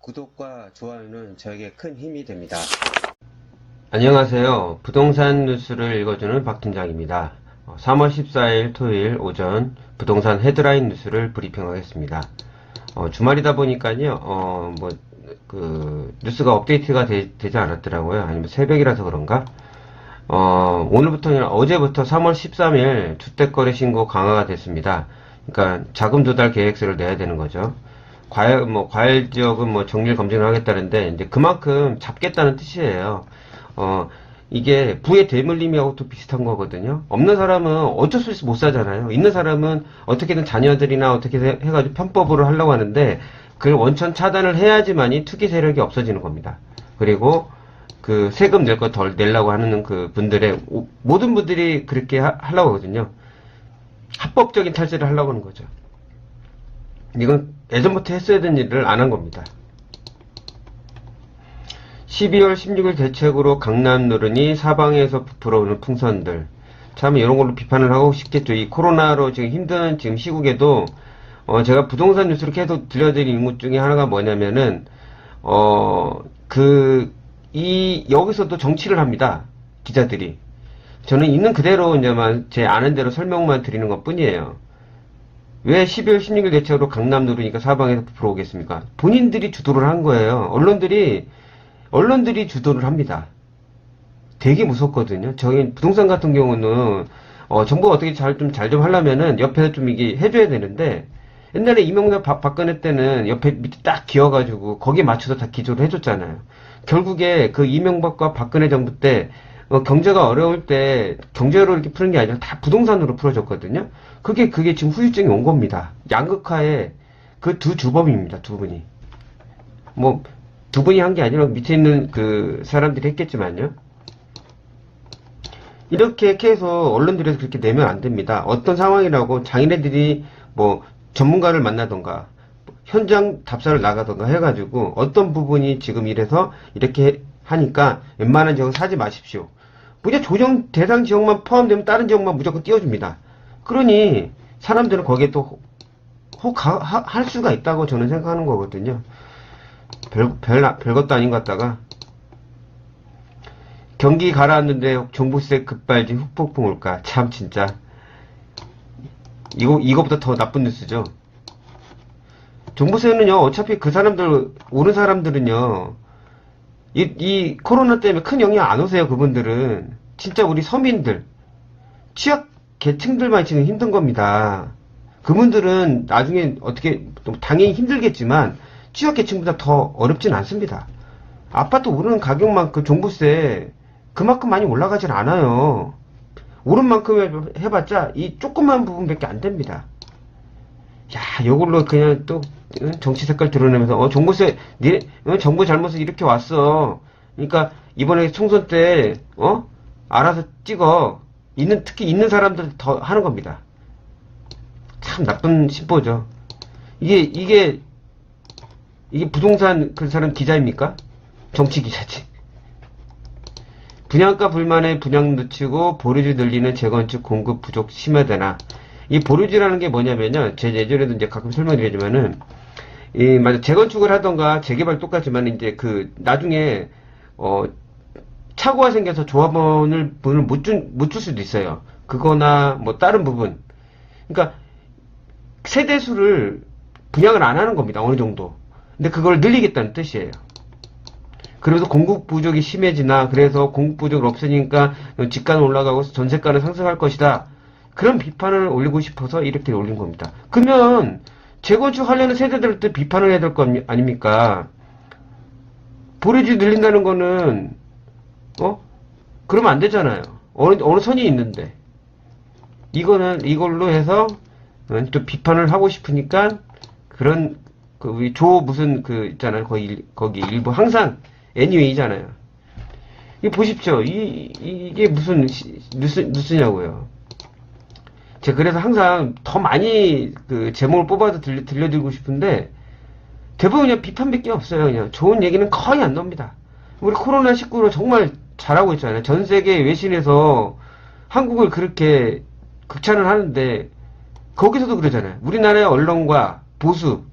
구독과 좋아요는 저에게 큰 힘이 됩니다. 안녕하세요. 부동산 뉴스를 읽어주는 박팀장입니다. 3월 14일 토요일 오전 부동산 헤드라인 뉴스를 브리핑하겠습니다. 주말이다 보니까요, 뉴스가 업데이트가 되지 않았더라고요. 아니면 새벽이라서 그런가? 어제부터 3월 13일 주택거래 신고 강화가 됐습니다. 그러니까 자금 조달 계획서를 내야 되는 거죠. 과열 지역은 정밀 검증을 하겠다는데, 이제 그만큼 잡겠다는 뜻이에요. 이게 부의 대물림하고 또 비슷한 거거든요. 없는 사람은 어쩔 수 없이 못 사잖아요. 있는 사람은 어떻게든 자녀들이나 어떻게 해가지고 편법으로 하려고 하는데, 그걸 원천 차단을 해야지만이 투기 세력이 없어지는 겁니다. 그리고 그 세금 낼 거 덜 내려고 하는 그 분들의, 모든 분들이 그렇게 하려고 하거든요. 합법적인 탈세를 하려고 하는 거죠. 이건 예전부터 했어야 되는 일을 안 한 겁니다. 12월 16일 대책으로 강남 노르니 사방에서 불어오는 풍선들. 참 이런 걸로 비판을 하고 싶겠죠. 이 코로나로 지금 힘든 지금 시국에도 제가 부동산 뉴스를 계속 들려드리는 것 중에 하나가 뭐냐면은 여기서도 정치를 합니다. 기자들이. 저는 있는 그대로 이제만 제 아는 대로 설명만 드리는 것 뿐이에요. 왜 12월 16일 대책으로 강남 누르니까 사방에서 불어오겠습니까? 본인들이 주도를 한 거예요. 언론들이 주도를 합니다. 되게 무섭거든요. 저희 부동산 같은 경우는 정부가 어떻게 잘 좀 하려면은 옆에서 좀 이게 해줘야 되는데, 옛날에 이명박 박근혜 때는 옆에 밑에 딱 기어가지고 거기에 맞춰서 다 기조를 해줬잖아요. 결국에 그 이명박과 박근혜 정부 때 경제가 어려울 때 경제로 이렇게 푸는 게 아니라 다 부동산으로 풀어줬거든요. 그게 지금 후유증이 온 겁니다. 양극화의 그 두 주범입니다. 두 분이. 두 분이 한 게 아니라 밑에 있는 그 사람들이 했겠지만요. 이렇게 해서 언론들에서 그렇게 내면 안 됩니다. 어떤 상황이라고 자기네들이 전문가를 만나던가 현장 답사를 나가던가 해가지고 어떤 부분이 지금 이래서 이렇게 하니까 웬만한 지역은 사지 마십시오. 무조건 조정 대상 지역만 포함되면 다른 지역만 무조건 띄워줍니다. 그러니 사람들은 거기에 또 할 수가 있다고 저는 생각하는 거거든요. 별것도 아닌 것 같다가 경기 가라앉는데 종부세 급발진 후폭풍 올까. 참 진짜 이거보다 더 나쁜 뉴스죠. 종부세는요, 어차피 그 사람들 오는 사람들은요, 이 코로나 때문에 큰 영향 안 오세요. 그분들은 진짜 우리 서민들, 취약 계층들만 지금 힘든 겁니다. 그분들은 나중에 어떻게 당연히 힘들겠지만 취약 계층보다 더 어렵진 않습니다. 아파트 오르는 가격만큼 종부세 그만큼 많이 올라가질 않아요. 오른 만큼 해봤자 이 조그만 부분밖에 안 됩니다. 야, 요걸로 그냥 또 정치 색깔 드러내면서 종부세 정부 잘못을 이렇게 왔어. 그러니까 이번에 총선 때 알아서 찍어. 특히 있는 사람들 더 하는 겁니다. 참 나쁜 심보죠. 이게 부동산 그 사람 기자입니까? 정치 기자지. 분양가 불만에 분양 늦추고 보류지 늘리는 재건축 공급 부족 심화되나. 이 보류지라는 게 뭐냐면요. 제 예전에도 이제 가끔 설명드리지만은, 맞아. 재건축을 하던가 재개발 똑같지만 이제 나중에, 착오가 생겨서 조합원을 못 줄 수도 있어요. 그거나 다른 부분. 그러니까 세대수를 분양을 안 하는 겁니다. 어느 정도. 근데 그걸 늘리겠다는 뜻이에요. 그래서 공급 부족이 심해지나, 그래서 공급 부족을 없으니까 집가는 올라가고 전세가는 상승할 것이다. 그런 비판을 올리고 싶어서 이렇게 올린 겁니다. 그러면 재건축 하려는 세대들한테 비판을 해야 될 거 아닙니까? 보류지 늘린다는 거는 그러면 안 되잖아요. 어느 선이 있는데. 이걸로 해서 또 비판을 하고 싶으니까 그런 우리 있잖아요. 거기 일부 항상 NUA잖아요. 이거 보십시오. 이게 무슨 뉴스냐고요. 제가 그래서 항상 더 많이 제목을 뽑아서 들려드리고 싶은데, 대부분 그냥 비판밖에 없어요. 그냥 좋은 얘기는 거의 안 나옵니다. 우리 코로나19로 정말 잘하고 있잖아요. 전 세계 외신에서 한국을 그렇게 극찬을 하는데, 거기서도 그러잖아요. 우리나라의 언론과 보수,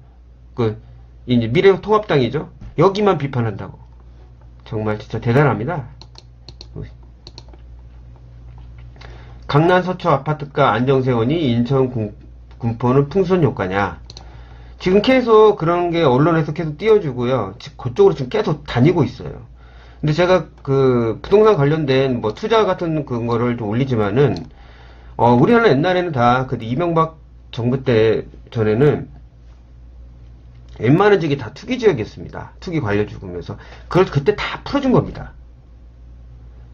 이제 미래통합당이죠. 여기만 비판한다고. 정말 진짜 대단합니다. 강남 서초 아파트가 안정세원이 인천 군포는 풍선 효과냐. 지금 계속 그런 게 언론에서 계속 띄워주고요. 그쪽으로 지금 계속 다니고 있어요. 근데 제가 그 부동산 관련된 뭐 투자 같은 거를 좀 올리지만은, 우리나라 옛날에는 다 그 이명박 정부 때 전에는 웬만한 지역이 다 투기 지역이었습니다. 투기 관련 죽으면서. 그걸 그때 다 풀어준 겁니다.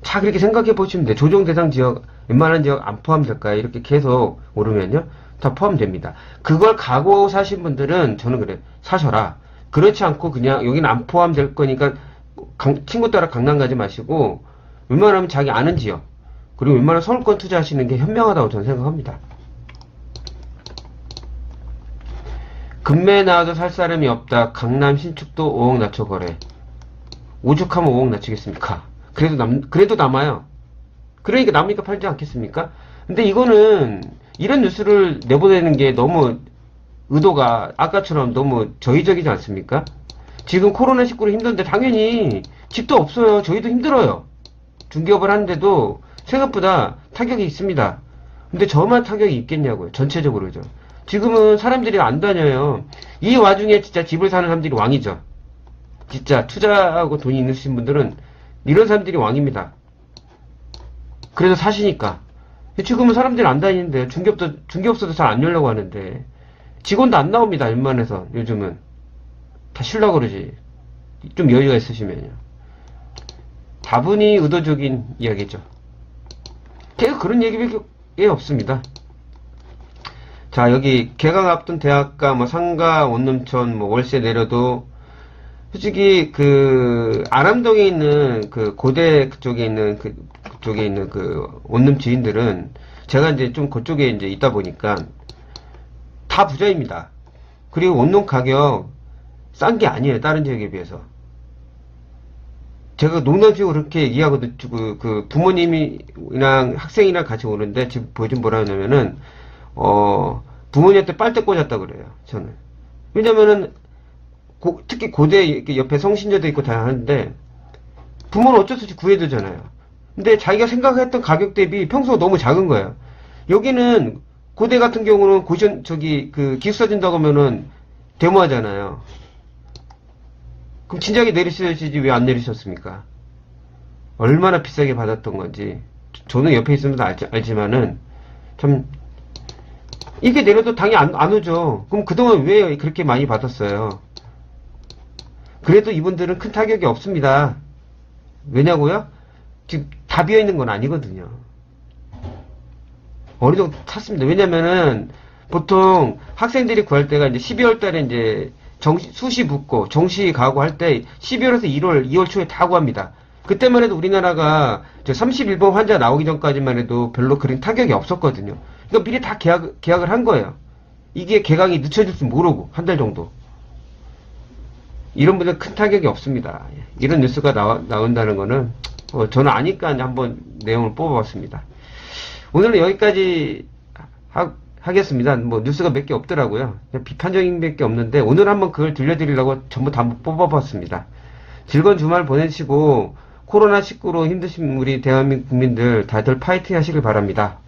자, 그렇게 생각해 보시면 돼. 조정 대상 지역, 웬만한 지역 안 포함될까요? 이렇게 계속 오르면요. 다 포함됩니다. 그걸 각오하고 사신 분들은 저는 그래. 사셔라. 그렇지 않고 그냥 여기는 안 포함될 거니까 친구 따라 강남 가지 마시고 웬만하면 자기 아는 지역, 그리고 웬만하면 서울권 투자하시는 게 현명하다고 저는 생각합니다. 금매 나와도 살 사람이 없다. 강남 신축도 5억 낮춰 거래. 오죽하면 5억 낮추겠습니까? 그래도 남아요. 그러니까 남으니까 팔지 않겠습니까? 근데 이거는, 이런 뉴스를 내보내는 게 너무 의도가 아까처럼 너무 저희적이지 않습니까? 지금 코로나19로 힘든데 당연히 집도 없어요. 저희도 힘들어요. 중개업을 하는데도 생각보다 타격이 있습니다. 근데 저만 타격이 있겠냐고요. 전체적으로죠. 지금은 사람들이 안 다녀요. 이 와중에 진짜 집을 사는 사람들이 왕이죠. 진짜 투자하고 돈이 있으신 분들은 이런 사람들이 왕입니다. 그래서 사시니까. 지금은 사람들이 안 다니는데 중개업소도 잘 안 열려고 하는데 직원도 안 나옵니다. 웬만해서 요즘은 다 쉬려고 그러지. 좀 여유가 있으시면요. 다분히 의도적인 이야기죠. 계속 그런 얘기밖에 없습니다. 자, 여기 개강 앞둔 대학가, 뭐 상가, 원룸촌, 뭐 월세 내려도 솔직히 그 아람동에 있는 그 고대 그쪽에 있는 그 원룸 지인들은 제가 이제 좀 그쪽에 이제 있다 보니까 다 부자입니다. 그리고 원룸 가격 싼 게 아니에요. 다른 지역에 비해서. 제가 농담식으로 그렇게 얘기하거든요. 그 부모님이랑 학생이랑 같이 오는데 지금 보여준 뭐라 하냐면은 부모님한테 빨대 꽂았다 그래요. 저는. 왜냐면은 특히 고대 이렇게 옆에 성신여대 있고 다 하는데 부모는 어쩔 수 없이 구해두잖아요. 근데 자기가 생각했던 가격 대비 평소가 너무 작은 거예요. 여기는 고대 같은 경우는 그 기숙사 준다고 하면은 데모하잖아요. 그럼 진작에 내리셔야지 왜 안 내리셨습니까? 얼마나 비싸게 받았던 건지. 저는 옆에 있으면서 알지만은 참 이게 내려도 당연히 안 오죠. 그럼 그동안 왜 그렇게 많이 받았어요? 그래도 이분들은 큰 타격이 없습니다. 왜냐고요? 지금 다 비어있는 건 아니거든요. 어느 정도 찼습니다. 왜냐면은 보통 학생들이 구할 때가 이제 12월 달에 이제 수시 붙고 정시 가고 할 때 12월에서 2월 초에 다 구합니다. 그때만 해도 우리나라가 31번 환자 나오기 전까지만 해도 별로 그런 타격이 없었거든요. 그러니까 미리 다 계약을 한 거예요. 이게 개강이 늦춰질 줄 모르고 한 달 정도. 이런 분들 큰 타격이 없습니다. 이런 뉴스가 나온다는 거는 저는 아니까 한번 내용을 뽑아봤습니다. 오늘은 여기까지 하겠습니다. 뭐 뉴스가 몇 개 없더라고요. 그냥 비판적인 몇 개 없는데 오늘 한번 그걸 들려드리려고 전부 다 뽑아봤습니다. 즐거운 주말 보내시고 코로나19로 힘드신 우리 대한민국 국민들 다들 파이팅 하시길 바랍니다.